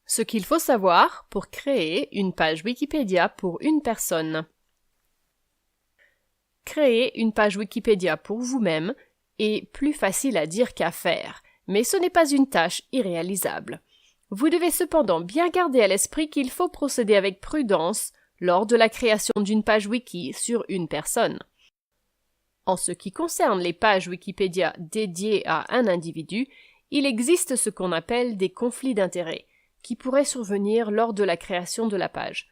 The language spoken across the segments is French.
Ce qu'il faut savoir pour créer une page Wikipédia pour une personne. Créer une page Wikipédia pour vous-même est plus facile à dire qu'à faire, mais ce n'est pas une tâche irréalisable. Vous devez cependant bien garder à l'esprit qu'il faut procéder avec prudence lors de la création d'une page wiki sur une personne. En ce qui concerne les pages Wikipédia dédiées à un individu, il existe ce qu'on appelle des conflits d'intérêts, qui pourraient survenir lors de la création de la page.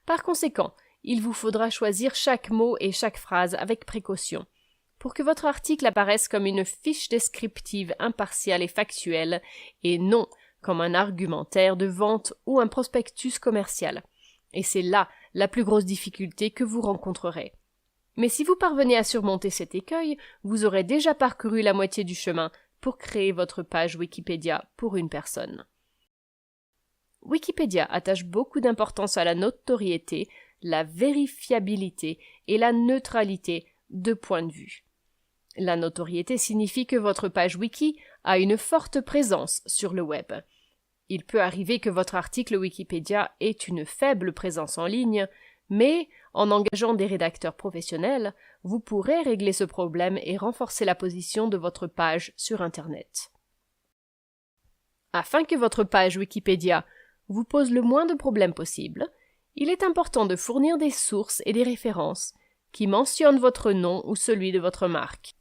Par conséquent, il vous faudra choisir chaque mot et chaque phrase avec précaution, pour que votre article apparaisse comme une fiche descriptive impartiale et factuelle, et non comme un argumentaire de vente ou un prospectus commercial. Et c'est là la plus grosse difficulté que vous rencontrerez. Mais si vous parvenez à surmonter cet écueil, vous aurez déjà parcouru la moitié du chemin pour créer votre page Wikipédia pour une personne. Wikipédia attache beaucoup d'importance à la notoriété, la vérifiabilité et la neutralité de point de vue. La notoriété signifie que votre page wiki a une forte présence sur le web. Il peut arriver que votre article Wikipédia ait une faible présence en ligne, mais en engageant des rédacteurs professionnels, vous pourrez régler ce problème et renforcer la position de votre page sur Internet. Afin que votre page Wikipédia vous pose le moins de problèmes possible, il est important de fournir des sources et des références qui mentionnent votre nom ou celui de votre marque.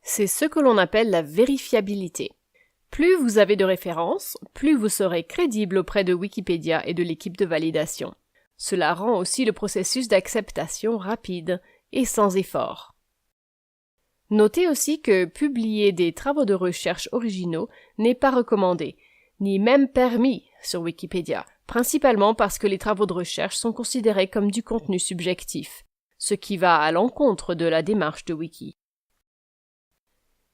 C'est ce que l'on appelle la vérifiabilité. Plus vous avez de références, plus vous serez crédible auprès de Wikipédia et de l'équipe de validation. Cela rend aussi le processus d'acceptation rapide et sans effort. Notez aussi que publier des travaux de recherche originaux n'est pas recommandé, ni même permis sur Wikipédia, principalement parce que les travaux de recherche sont considérés comme du contenu subjectif, ce qui va à l'encontre de la démarche de Wiki.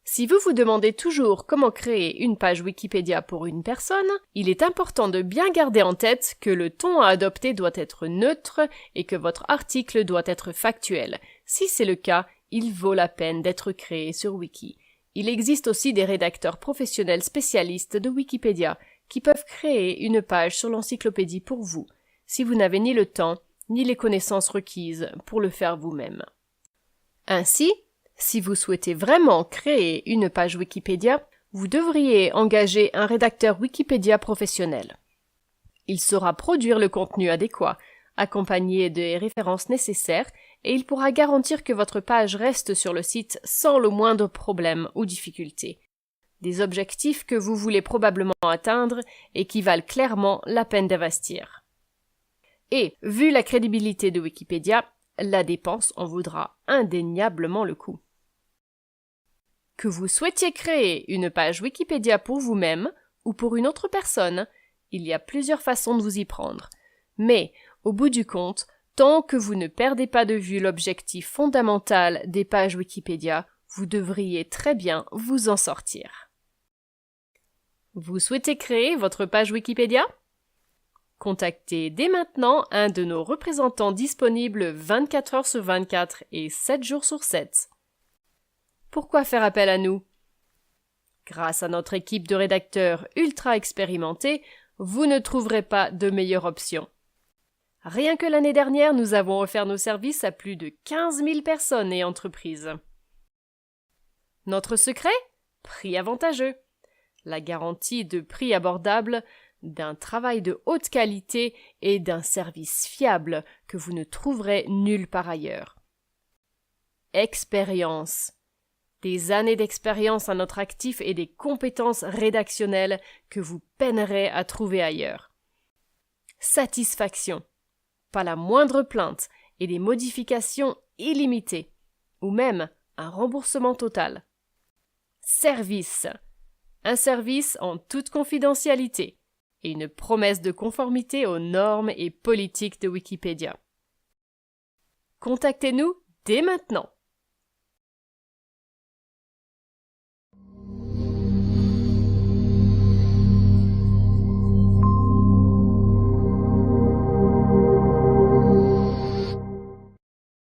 Si vous vous demandez toujours comment créer une page Wikipédia pour une personne, il est important de bien garder en tête que le ton à adopter doit être neutre et que votre article doit être factuel. Si c'est le cas, il vaut la peine d'être créé sur Wiki. Il existe aussi des rédacteurs professionnels spécialistes de Wikipédia qui peuvent créer une page sur l'encyclopédie pour vous, si vous n'avez ni le temps ni les connaissances requises pour le faire vous-même. Ainsi, si vous souhaitez vraiment créer une page Wikipédia, vous devriez engager un rédacteur Wikipédia professionnel. Il saura produire le contenu adéquat, accompagné des références nécessaires, et il pourra garantir que votre page reste sur le site sans le moindre problème ou difficulté. Des objectifs que vous voulez probablement atteindre et qui valent clairement la peine d'investir. Et, vu la crédibilité de Wikipédia, la dépense en vaudra indéniablement le coup. Que vous souhaitiez créer une page Wikipédia pour vous-même ou pour une autre personne, il y a plusieurs façons de vous y prendre. Mais, au bout du compte, tant que vous ne perdez pas de vue l'objectif fondamental des pages Wikipédia, vous devriez très bien vous en sortir. Vous souhaitez créer votre page Wikipédia? Contactez dès maintenant un de nos représentants disponibles 24 heures sur 24 et 7 jours sur 7. Pourquoi faire appel à nous? Grâce à notre équipe de rédacteurs ultra expérimentés, vous ne trouverez pas de meilleure option. Rien que l'année dernière, nous avons offert nos services à plus de 15 000 personnes et entreprises. Notre secret? Prix avantageux. La garantie de prix abordable, d'un travail de haute qualité et d'un service fiable que vous ne trouverez nulle part ailleurs. Expérience. Des années d'expérience à notre actif et des compétences rédactionnelles que vous peinerez à trouver ailleurs. Satisfaction. Pas la moindre plainte et des modifications illimitées, ou même un remboursement total. Service. Un service en toute confidentialité et une promesse de conformité aux normes et politiques de Wikipédia. Contactez-nous dès maintenant.